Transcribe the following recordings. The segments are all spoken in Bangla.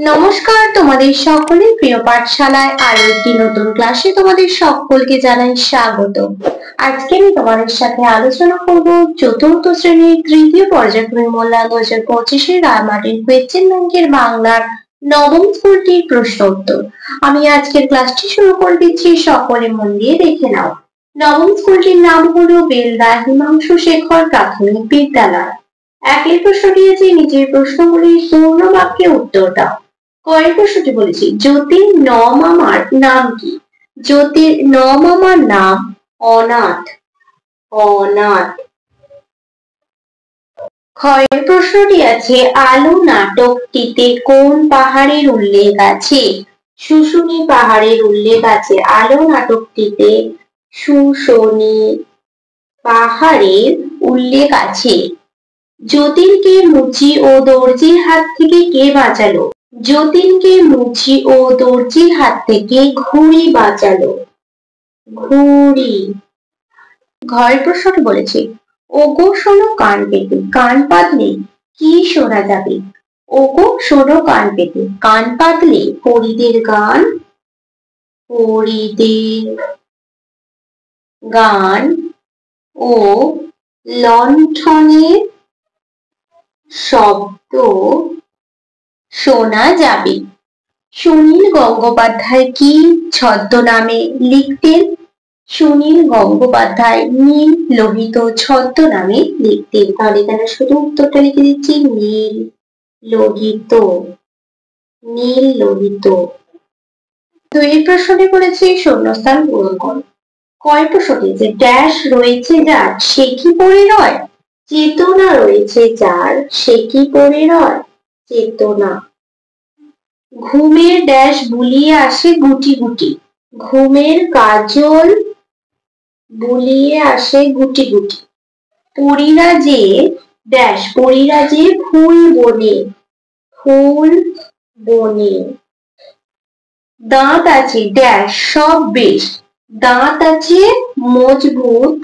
নমস্কার, তোমাদের সকলের প্রিয় পাঠশালায় আরো একটি নতুন ক্লাসে তোমাদের সকলকে জানাই স্বাগত। আজকে আমি তোমাদের সাথে আলোচনা করব চতুর্থ শ্রেণীর তৃতীয় পর্যায়ক্রমিক মূল্যায়ন 2025 রায়মার্টিন কোয়েশ্চেন ব্যাংকের বাংলার নবম স্কুলটির প্রশ্ন উত্তর। আমি আজকের ক্লাসটি শুরু করে দিচ্ছি, সকলে মন দিয়ে দেখে নাও। নবম স্কুলটির নাম হলো বেলদা হিমাংশু শেখর প্রাথমিক বিদ্যালয়। একের প্রশ্নটি আছে, নিচের প্রশ্নগুলির পূর্ণ বাক্যে উত্তর দাও। কয়ের প্রশ্নটি বলেছি, জ্যোতির ন মামার নাম কি? জ্যোতির ন মামার নাম অনাথ। অনাথ। ক্ষয়ের প্রশ্নটি আছে, আলো নাটকটিতে কোন পাহাড়ের উল্লেখ আছে? শুশুনি পাহাড়ের উল্লেখ আছে। আলো নাটকটিতে শুশুনি পাহাড়ের উল্লেখ আছে। যতীনকে মুচি ও দর্জির হাত থেকে কে বাঁচালো? যতীনকে মুচি ও দর্জির হাত থেকে ঘুড়ি বাঁচালো। ঘুড়ি। ঘরের প্রশ্নটি বলেছে, ওগো শোনো কান পেতে, কান পাতলে কি শোনা যাবে? ওগো শোনো কান পেতে, কান পাতলে পরীদের গান। পরীদের গান ও লণ্ঠনের শব্দ শোনা যাবে। সুনীল গঙ্গোপাধ্যায় কি ছদ্মনামে লিখতেন? সুনীল গঙ্গোপাধ্যায় নীল লোহিত ছদ্মনামে লিখতেন। তাহলে এখানে শুধু উত্তরটা লিখে দিচ্ছি, নীল লোহিত। নীল লোহিত। তো এই প্রশ্নটি বলেছে শূন্যস্থান পূরণ করো। কয় প্রশ্নটি যে ড্যাশ রয়েছে যার সে কি পড়ে রয়? চেতনা রয়েছে যার সে কি পড়ে রয়? চেতনা। ঘুমের ড্যাশ বুলিয়ে আসে গুটি গুটি। ঘুমের কাজল বুলিয়ে আসে গুটি গুটি। পরীরা যে ড্যাশ, পরীরা যে ফুল বনে। ফুল বনে। দাঁত আছে ড্যাশ সব বেশ। দাঁত আছে মজবুত।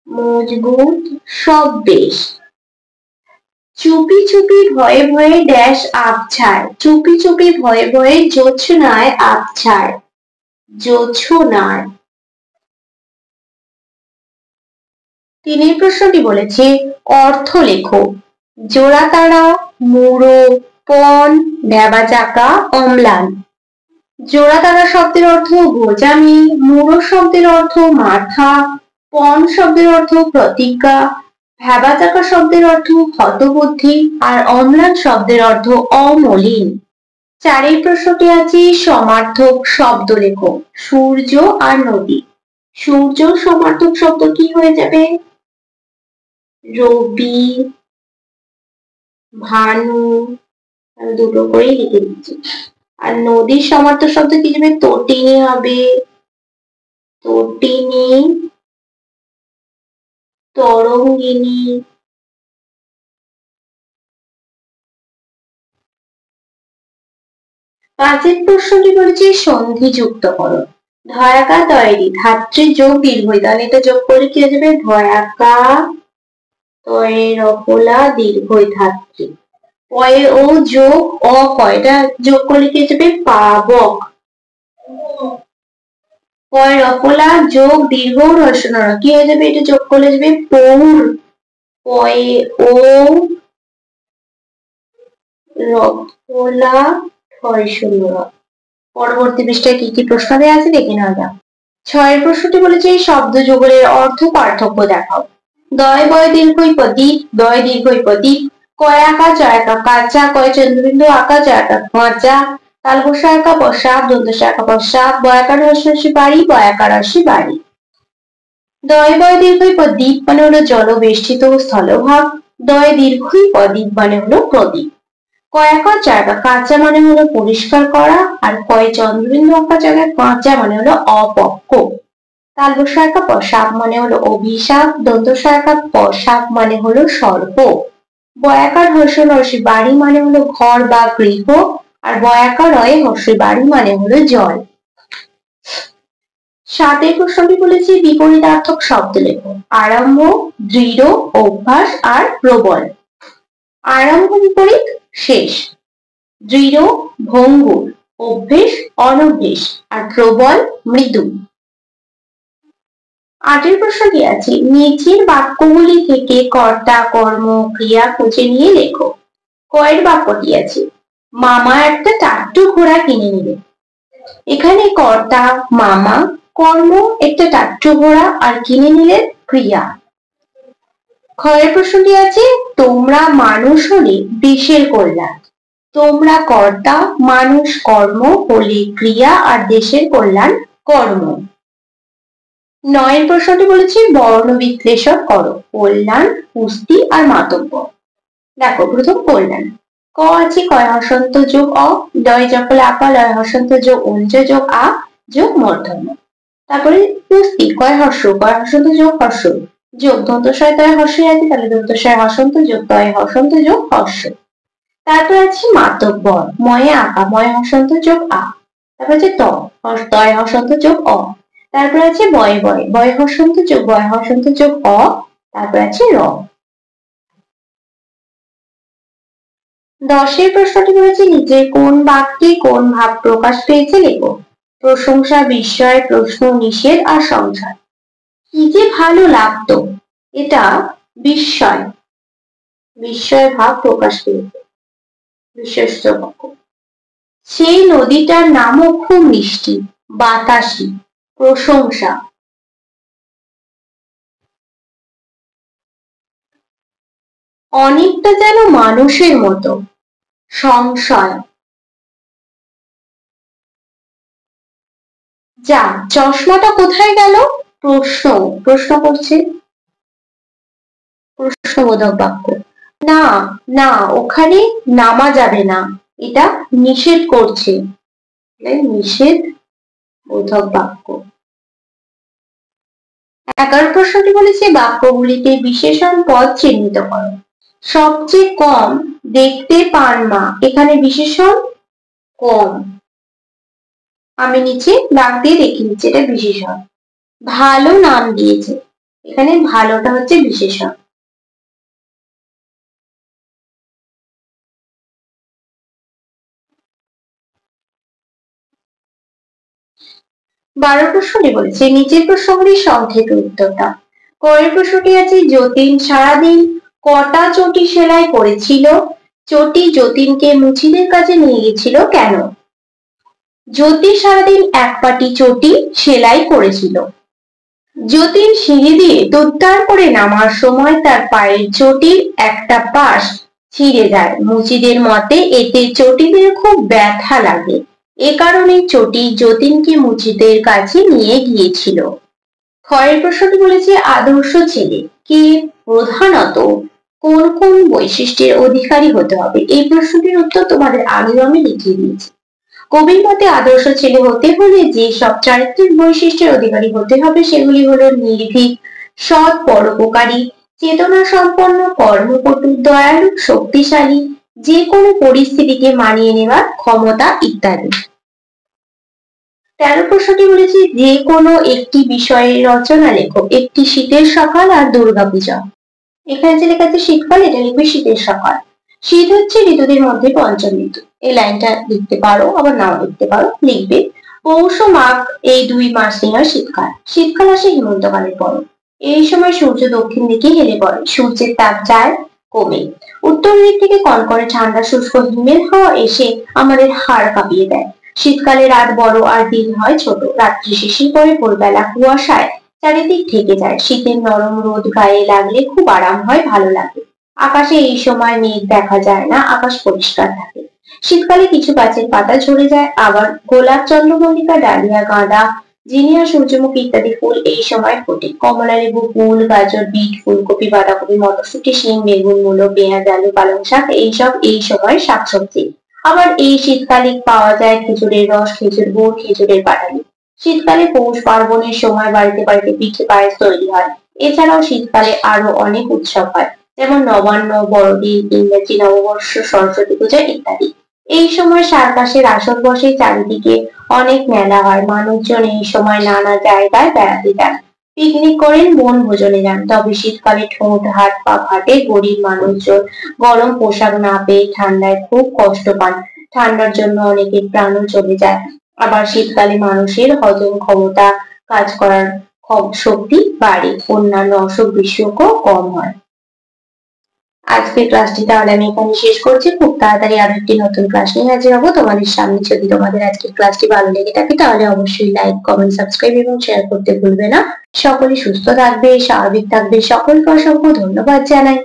মজবুত সব বেশ। চুপি চুপি ভয়ে ভয়ে ড্যাশ আবছায়। চুপি চুপি ভয়ে ভয়ে জোছনায় আবছায়। জোছনায়। তিনের প্রশ্নটি বলেছে, অর্থ লেখো। জোড়াতাড়া, মুড়ো, পণ, ঢেবা চাকা, অম্লান। জোড়াতাড়া শব্দের অর্থ গোজামি, মুড়ো শব্দের অর্থ মাথা, পণ শব্দের অর্থ প্রতিজ্ঞা, ঢেবা চাকা শব্দের অর্থ হতবুদ্ধি, আর অম্লান শব্দের অর্থ অমলিন। চারের প্রশ্নটি আছে, সমার্থক শব্দ লেখো। সূর্য আর নদী। সূর্য সমার্থক শব্দ কি হয়ে যাবে? রবি, ভানু। আমি দুটো করেই লিখে দিচ্ছি। আর নদীর সমার্থক শব্দ কি যাবে? তটিনী হবে। তটিনী, তরঙ্গিনী। পাঁচের প্রশ্নটি বলেছে সন্ধি যুক্ত করো। ধয়াকা তৈরি, ধাত্রী যোগ দীর্ঘই। তাহলে এটা যোগ করলে কি হয়ে যাবে? ধয়াকা তয়ে রফলা দীর্ঘই ধাত্রী। পয়ে ও যোগ অ কয়, এটা যোগ করলে কি হয়ে যাবে? পাবক। পয়ে রফলা যোগ দীর্ঘ রসনা কি হয়ে যাবে? এটা যোগ করলে যাবে পৌর। পয়ে ও রফলা ক্ষয় শূন্য। পরবর্তী পৃষ্ঠায় কি কি প্রশ্ন দেওয়া আছে দেখে নেওয়া যাক। ছয়ের প্রশ্নটি বলেছে, শব্দ যুগলের অর্থ পার্থক্য দেখাও। দয় বয় দীর্ঘই প্রদীপ, দয় দীর্ঘই প্রদীপ। কয় আঁকা চয় আঁকা কাঁচা, কয় চন্দ্রবিন্দু আঁকা চয় আঁকা কাঁচা। তালবসা আঁকা বসাব, দন্তসা আঁকা বসাব। বয়াকার রসি বাড়ি, বয়াকার রসি বাড়ি। দয় বয় দীর্ঘই প্রদীপ মানে হলো জলবেষ্টিত স্থলভাগ। দয় দীর্ঘই প্রদীপ মানে হলো প্রদীপ। কয়াকা জায়গা কাঁচা মানে হলো পরিষ্কার করা, আর কয় চন্দ্রবিন্দু আঁকা জায়গায় কাঁচা মানে হলো অপক্ক। তালবসা আঁকা পশাপ মানে হলো অভিশাপ। দন্তসা আঁকা পশাপ মানে হলো সর্প। বয়াকার হর্ষণ হর্ষি বাড়ি মানে হলো ঘর বা গৃহ, আর বয়াকার রয়ে হর্ষি বাড়ি মানে হলো জল। সাতের প্রশ্নটি বলেছি, বিপরীতার্থক শব্দ লেখো। আরম্ভ, দৃঢ়, অভ্যাস আর প্রবল। আরম্ভ বিপরীত শেষ। দৃঢ় ভঙ্গুর, অভ্যেস অনভ্যেস, আর প্রবল মৃদু। 8 প্রশ্ন কি আছে, নিচের বাক্যগুলি থেকে কর্তা কর্ম ক্রিয়া খুঁজে নিয়ে লেখো। কয়ের বাক্যটি আছে, মামা একটা টাট্টু ঘোড়া কিনে নিলেন। এখানে কর্তা মামা, কর্ম একটা টাট্টু ঘোড়া, আর কিনে নিলেন ক্রিয়া। ক্ষয়ের প্রশ্নটি আছে, তোমরা মানুষ হলে দেশের কল্যাণ। তোমরা কর্তা, মানুষ কর্ম হলে ক্রিয়া, আর দেশের কল্যাণ কর্ম। 9 প্রশ্নটি বলেছি বর্ণ বিশ্লেষণ করো, কল্যাণ, পুষ্টি আর মাতব্য। দেখো প্রথম কল্যাণ, ক আছে কয় হসন্ত যোগ অ, ডয় জফলে আপা লয় হসন্ত যোগ অঞ্জ যোগ আ যোগ মূর্ধন্য। তারপরে পুষ্টি, কয় হসন্ত যোগ হর্ষ যোগ দন্তস্বয় তয় হর্ষই আছে, তাহলে দন্তস্বয় হসন্ত যোগ তয় হসন্ত যোগ হর্ষ। তারপর আছে মাতব্য, ময়ে আঁকা ময় হসন্ত যোগ আ, তারপর আছে তয় হসন্ত যোগ অ, তারপর আছে বয় বয় বয় হসন্ত যোগ অ, তারপর আছে র। 10 প্রশ্নটি বলেছে, নিচে কোন বাক্যে কোন ভাব প্রকাশ পেয়েছে লেখো। প্রশংসা, বিস্ময়, প্রশ্ন, নিষেধ আর সংশয়। কি যে ভালো লাগতো, এটা বিস্ময়, বিস্ময় ভাব প্রকাশ পেয়েছে, বিশ্বস্ত বাক্য। সেই নদীটার নামও খুব মিষ্টি, বাতাসি, প্রশংসা। অনেকটা যেন মানুষের মতো, সংশয়। যা, চশমাটা কোথায় গেল, প্রশ্ন, প্রশ্ন করছে, প্রশ্নবোধক বাক্য। না না ওখানে নামা যাবে না, এটা নিষেধ করছে, নিষেধ বোধক বাক্য। 11 প্রশ্নটি বলেছে বাক্যগুলিতে বিশেষণ পদ চিহ্নিত করো। সবচেয়ে কম দেখতে পান মা, এখানে বিশেষণ কম, আমি নিচে দাগ দিয়ে দেখে নিচ্ছি এটা বিশেষণ। ভালো নাম দিয়েছে, এখানে ভালোটা হচ্ছে বিশেষণ। 12 প্রশ্নটি বলেছে নিচের প্রশ্নগুলির সংক্ষেপে উত্তরটা। কয়ের প্রশ্নটি আছে, যতীন সারাদিন কটা চটি সেলাই করেছিল। চটি যতীনকে মুচিদের কাছে নিয়ে গেছিল কেন? যতীন সারাদিন এক পাটি চটি সেলাই করেছিল। যতীন সিঁড়ি দিয়ে তোড়তাড় করে নামার সময় তার পায়ের চটির একটা পাশ ছিঁড়ে যায়। মুচিদের মতে এতে চটিদের খুব ব্যথা লাগে, এ কারণে চটি যতীনকে মুচিদের কাছে নিয়ে গিয়েছিল। ক্ষয়ের প্রশ্নটি বলেছে আদর্শ ছেলে কে প্রধানত কোন কোন বৈশিষ্ট্যের অধিকারী হতে হবে। এই প্রশ্নটির উত্তর তোমাদের আগেও আমি লিখিয়ে দিয়েছি। কবির মতে আদর্শ ছেলে হতে হলে যে সব চারিত্রিক বৈশিষ্ট্যের অধিকারী হতে হবে সেগুলি হলো নির্ভীক, সৎ, পরোপকারী, চেতনা সম্পন্ন, কর্মপটু, দয়ালু, শক্তিশালী, যে কোনো পরিস্থিতিকে মানিয়ে নেওয়ার ক্ষমতা ইত্যাদি। 13 প্রশ্নটি বলেছি যে কোনো একটি বিষয়ের রচনা লেখো। একটি শীতের সকাল আর দুর্গাপূজা। এখানে যে লেখা আছে শীতকাল, এটা লিখবে শীতের সকাল। শীত হচ্ছে ঋতুদের মধ্যে পঞ্চম ঋতু, এই লাইনটা লিখতে পারো আবার নাও লিখতে পারো, লিখবে পৌষ মাঘ এই 2 মাস নিয়ে হয় শীতকাল। শীতকাল আসে হেমন্তকালের পর, এই সময় সূর্য দক্ষিণ দিকে হেলে পড়ে, সূর্যের তাপ যায় কমে, উত্তর দিক থেকে কনকনে ঠান্ডা শুষ্ক হিমেল হাওয়া এসে আমাদের হাড় কাঁপিয়ে দেয়। শীতকালে রাত বড় আর দিন হয় ছোট, রাত্রি শিশির পরে, ভোরবেলা কুয়াশায় চারিদিক ঢেকে যায়। শীতের নরম রোদ গায়ে লাগলে খুব আরাম হয়, ভালো লাগে। আকাশে এই সময় মেঘ দেখা যায় না, আকাশ পরিষ্কার থাকে। শীতকালে কিছু গাছের পাতা ঝরে যায়, আবার গোলাপ, চন্দ্রমল্লিকা, ডালিয়া, গাঁদা, জিনিয়া, সূর্যমুখী ইত্যাদি ফুল এই সময় ফোটে। কমলা লেবু, কুল, গাজর, বিট, ফুলকপি, বাঁধাকপি, মটরশুঁটি, শিম, বেগুন, মূলো, পেঁয়াজ, আলু, পালং শাক এইসব এই সময় শাকসবজি। আবার এই শীতকালে পাওয়া যায় খেজুরের রস, খেজুর গুড়, খেজুরের পাটালি। শীতকালে পৌষ পার্বণের সময় বাড়িতে বাড়িতে পিঠে পায়েস তৈরি হয়। এছাড়াও শীতকালে আরো অনেক উৎসব হয়, যেমন নবান্ন, বড়দিন, ইংরেজি নববর্ষ, সরস্বতী পূজা ইত্যাদি। এই সময় সার্কাসের আসর বসে, চারিদিকে অনেক মেলা হয়। মানুষজন এই সময় নানা জায়গায় বেড়াতে যান, পিকনিক করেন, বনভোজনে যান। তবে শীতকালে ঠোঁট হাত পা ফাটে, গরিব মানুষজন গরম পোশাক না পেয়ে ঠান্ডায় খুব কষ্ট পান। ঠান্ডার জন্য অনেকের প্রাণও চলে যায়। আবার শীতকালে মানুষের হজম ক্ষমতা, কাজ করার শক্তি বাড়ে, অন্যান্য অসুখ বিসুখও কম হয়। আজকের ক্লাসটি তাহলে আমি এখানে শেষ করছি। খুব তাড়াতাড়ি আরো একটি নতুন ক্লাস নিয়ে হাজির হবো তোমাদের সামনে। যদি তোমাদের আজকের ক্লাসটি ভালো লেগে থাকে তাহলে অবশ্যই লাইক, কমেন্ট, সাবস্ক্রাইব এবং শেয়ার করতে ভুলবে না। সকলে সুস্থ থাকবে, স্বাভাবিক থাকবে। সকলকে অসংখ্য ধন্যবাদ জানাই।